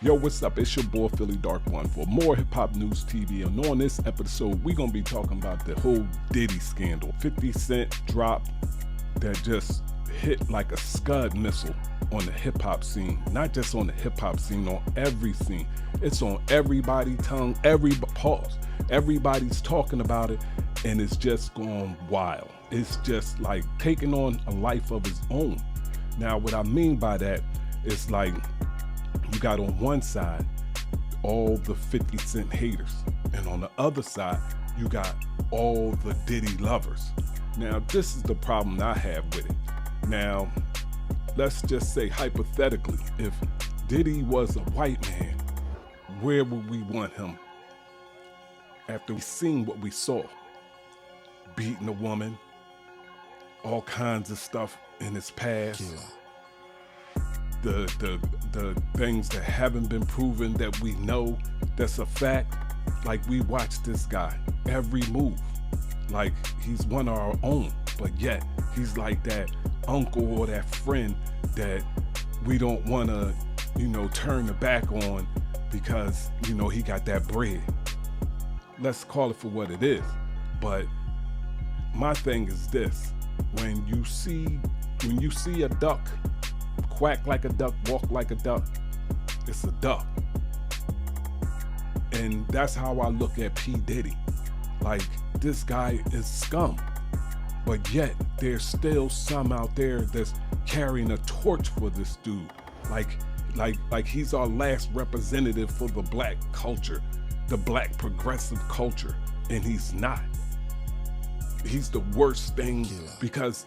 Yo, what's up? It's your boy Philly Dark One for more hip hop news TV. And on this episode, we're gonna be talking about the whole Diddy scandal. 50 Cent drop that just hit like a Scud missile on the hip hop scene. Not just on the hip hop scene, on every scene. It's on everybody's tongue, pause. Everybody's talking about it, and it's just gone wild. It's just like taking on a life of its own. Now, what I mean by that is like, you got on one side all the 50 Cent haters, and on the other side you got all the Diddy lovers. Now, this is the problem I have with it. Now, let's just say hypothetically, if Diddy was a white man, where would we want him after we seen what we saw? Beating a woman, all kinds of stuff in his past. The things that haven't been proven that we know that's a fact. Like, we watch this guy every move like he's one of our own, but yet he's like that uncle or that friend that we don't want to, turn the back on because, he got that bread. Let's call it for what it is. But my thing is this: when you see a duck quack like a duck, walk like a duck, it's a duck. And that's how I look at P. Diddy. Like, this guy is scum, but yet there's still some out there that's carrying a torch for this dude. Like he's our last representative for the black culture, the black progressive culture, and he's not. He's the worst thing, because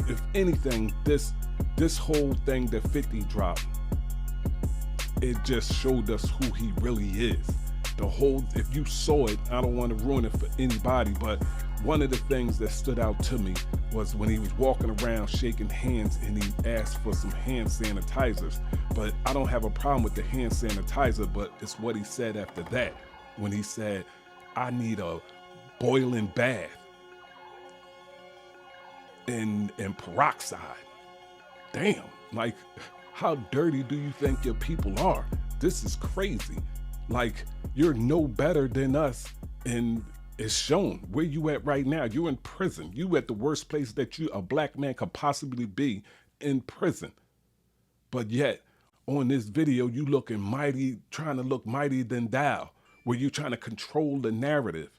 if anything, this whole thing that 50 dropped, it just showed us who he really is. If you saw it, I don't want to ruin it for anybody, but one of the things that stood out to me was when he was walking around shaking hands and he asked for some hand sanitizers. But I don't have a problem with the hand sanitizer, but it's what he said after that, when he said, "I need a boiling bath and peroxide." Damn, like, how dirty do you think your people are? This is crazy. Like, you're no better than us, and it's shown. Where you at right now? You're in prison. You at the worst place that a black man could possibly be, in prison. But yet, on this video, you looking mighty, trying to look mightier than thou, where you're trying to control the narrative,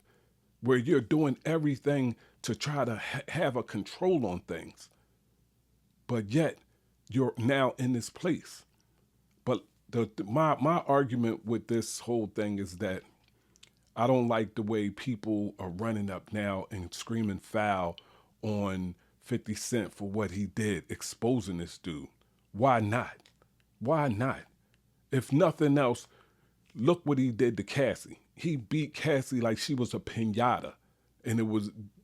where you're doing everything to try to have a control on things. But yet, you're now in this place. But my argument with this whole thing is that I don't like the way people are running up now and screaming foul on 50 Cent for what he did, exposing this dude. Why not? Why not? If nothing else, look what he did to Cassie. He beat Cassie like she was a piñata. And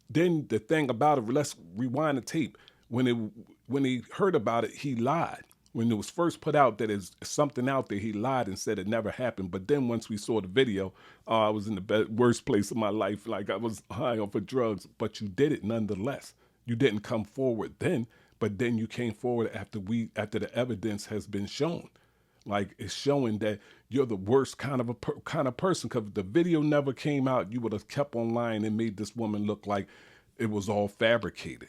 then the thing about it, let's rewind the tape. When he heard about it, he lied. When it was first put out that there's something out there, he lied and said it never happened. But then once we saw the video, I was in the worst place of my life. Like, I was high off of drugs, but you did it nonetheless. You didn't come forward then, but then you came forward after the evidence has been shown. Like, it's showing that you're the worst kind of person, because if the video never came out, you would have kept online and made this woman look like it was all fabricated.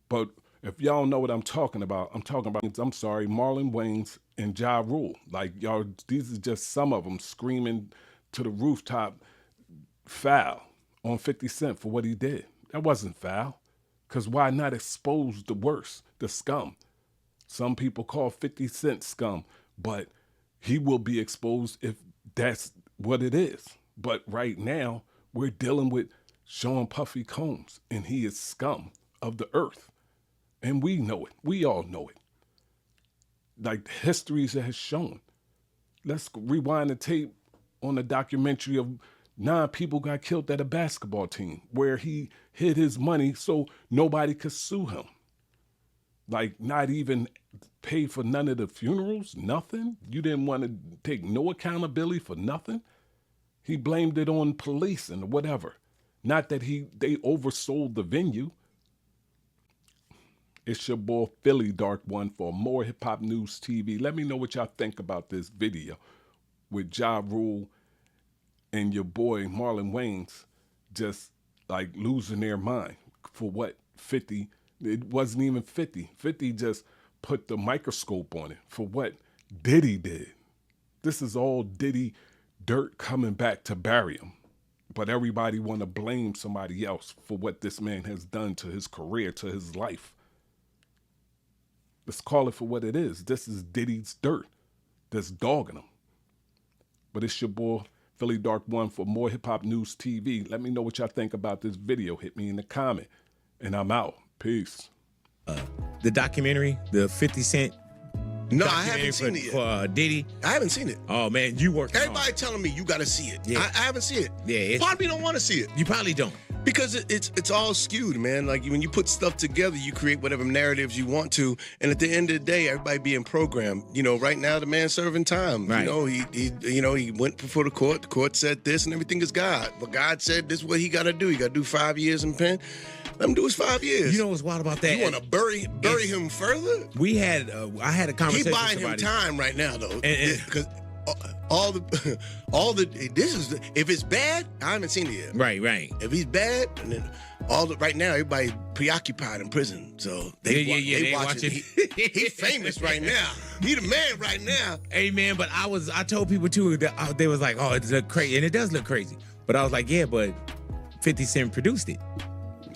But if y'all know what I'm talking about, Marlon Wayans and Ja Rule. Like, y'all, these are just some of them screaming to the rooftop foul on 50 Cent for what he did. That wasn't foul, because why not expose the worst, the scum? Some people call 50 Cent scum, but he will be exposed if that's what it is. But right now, we're dealing with Sean Puffy Combs, and he is scum of the earth. And we know it. We all know it. Like, history has shown. Let's rewind the tape on the documentary of 9 people got killed at a basketball team, where he hid his money so nobody could sue him. Like, not even pay for none of the funerals, nothing. You didn't want to take no accountability for nothing. He blamed it on police and whatever. Not that they oversold the venue. It's your boy Philly Dark One for more Hip Hop News TV. Let me know what y'all think about this video with Ja Rule and your boy Marlon Wayans just like losing their mind for what 50. It wasn't even 50. 50 just put the microscope on it for what Diddy did. This is all Diddy dirt coming back to bury him. But everybody want to blame somebody else for what this man has done to his career, to his life. Let's call it for what it is. This is Diddy's dirt that's dogging him. But it's your boy, Philly Dark One for more Hip Hop News TV. Let me know what y'all think about this video. Hit me in the comment. And I'm out. Peace. The documentary, the 50 Cent No, I haven't seen it yet. For Diddy. I haven't seen it. Oh, man, you worked Everybody telling me you got to see it. Yeah. I haven't seen it. Yeah, Part of me don't want to see it. You probably don't. Because it's all skewed, man. Like when you put stuff together, you create whatever narratives you want to, and at the end of the day, everybody being programmed. You know, right now the man's serving time. Right. You know, he went before the court. The court said this, and everything is God. But God said this is what he got to do. He got to do 5 years in pen. Let him do his 5 years. You know what's wild about that? You want to bury him further? We had I had a conversation. He buying him time right now though, because if it's bad, I haven't seen it yet. Right. If he's bad, and then right now everybody's preoccupied in prison, so they watching. He's famous right now. He the man right now. Hey man, but I told people too that they was like, oh, it look crazy, and it does look crazy. But I was like, yeah, but 50 Cent produced it.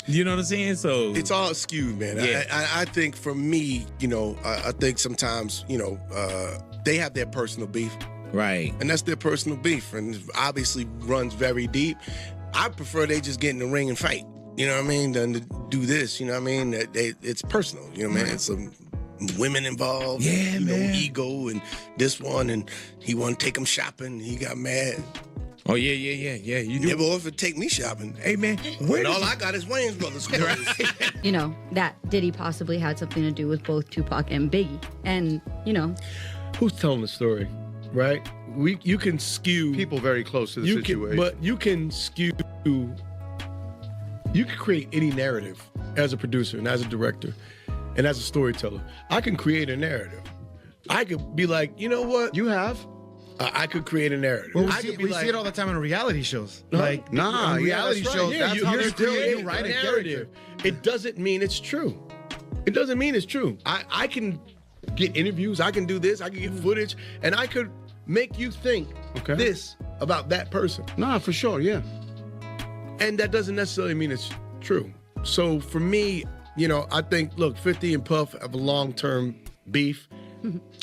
You know what I'm saying? So it's all skewed, man. Yeah. I think for me, you know, I think sometimes, you know, they have their personal beef. Right. And that's their personal beef, and obviously runs very deep. I prefer they just get in the ring and fight, you know what I mean, than to do this, you know what I mean? It's personal, you know what I mean? It's some women involved, yeah, you man. know, ego, and this one, and he wanted to take him shopping, he got mad. Oh, yeah. You do. Never offered to take me shopping. Hey, man. All I got is Wayans Brothers clothes. You know, that Diddy possibly had something to do with both Tupac and Biggie. And, you know. Who's telling the story, right? You can skew. People very close to the situation. But you can skew. You can create any narrative as a producer and as a director and as a storyteller. I can create a narrative. I could be like, you know what? You have. I could create a narrative. Well, we see it all the time in reality shows. Huh? Like Nah, reality that's right. shows. Yeah, That's how you're they're still creating you write write a a narrative. It doesn't mean it's true. It doesn't mean it's true. I can get interviews. I can do this. I can get footage, and I could make you think this about that person. Nah, for sure, yeah. And that doesn't necessarily mean it's true. So for me, you know, I think, look, 50 and Puff have a long-term beef.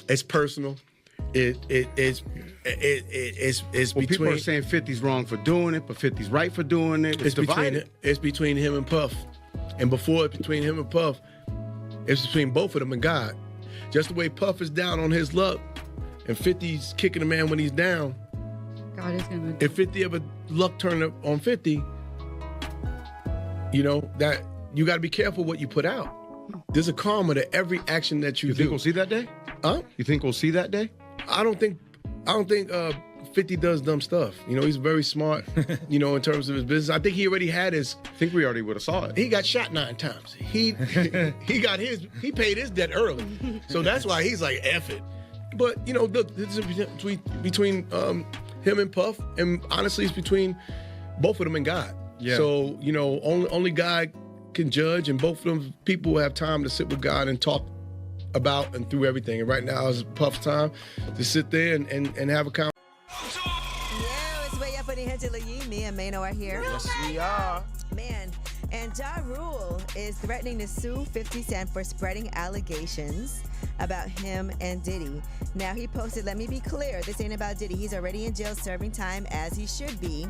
It's personal. It's Well, people between. are saying 50's wrong for doing it, but 50's right for doing it. It's divided. It's between him and Puff, and before it's between him and Puff, it's between both of them and God. Just the way Puff is down on his luck, and 50's kicking a man when he's down. God is gonna. If 50 ever luck turned up on 50, you know that you got to be careful what you put out. There's a karma to every action that you do. You think we'll see that day? Huh? You think we'll see that day? I don't think 50 does dumb stuff. You know, he's very smart, you know, in terms of his business. I think he already had his. I think we already would have saw it. He got shot 9 times. He paid his debt early. So that's why he's like, F it. But, you know, look, this is between him and Puff, and honestly, it's between both of them and God. Yeah. So, you know, only God can judge, and both of them people have time to sit with God and talk about and through everything. And right now is Puff's time to sit there and have a conversation. Yeah, it's way up on the head to me and Mano are here. Yes, we are. Man, and Ja Rule is threatening to sue 50 Cent for spreading allegations about him and Diddy. Now, he posted, let me be clear, this ain't about Diddy. He's already in jail serving time as he should be.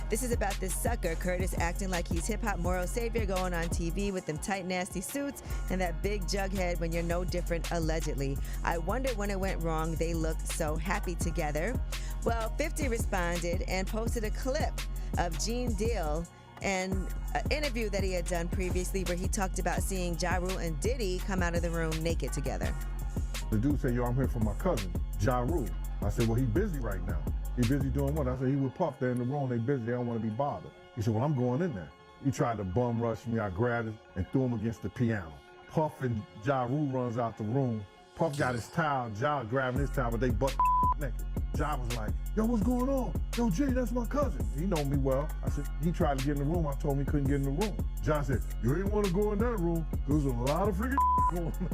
This is about this sucker, Curtis, acting like he's hip-hop moral savior, going on TV with them tight, nasty suits and that big jughead when you're no different, allegedly. I wondered when it went wrong. They looked so happy together. Well, 50 responded and posted a clip of Gene Deal and an interview that he had done previously where he talked about seeing Ja Rule and Diddy come out of the room naked together. The dude said, yo, I'm here for my cousin, Ja Rule. I said, well, he busy right now. He busy doing what? I said, he with Puff. They're in the room. They busy. They don't want to be bothered. He said, well, I'm going in there. He tried to bum rush me. I grabbed him and threw him against the piano. Puff and Ja Rule runs out the room. Puff got his towel, Ja grabbing his towel, but they butt naked. Ja was like, yo, what's going on? Yo, Jay, that's my cousin. He know me well. I said, he tried to get in the room. I told him he couldn't get in the room. Ja said, you ain't want to go in that room. There's a lot of freaking going on.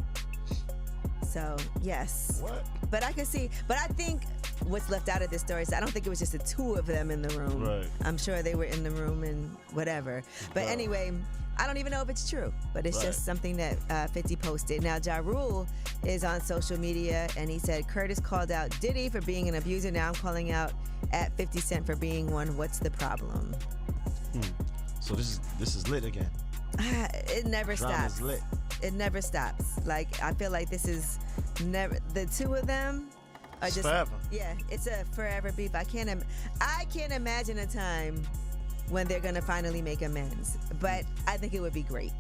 So, yes. What? But I can see, but I think what's left out of this story is I don't think it was just the two of them in the room. Right. I'm sure they were in the room and whatever. But anyway, I don't even know if it's true, but it's just something that 50 posted. Now, Ja Rule is on social media, and he said, Curtis called out Diddy for being an abuser. Now I'm calling out at 50 Cent for being one. What's the problem? So this is lit again. It never Drama's stops. lit. It never stops. Like, I feel like this is never, the two of them are It's just forever. Yeah, it's a forever beef. I can't imagine a time when they're gonna finally make amends, but I think it would be great.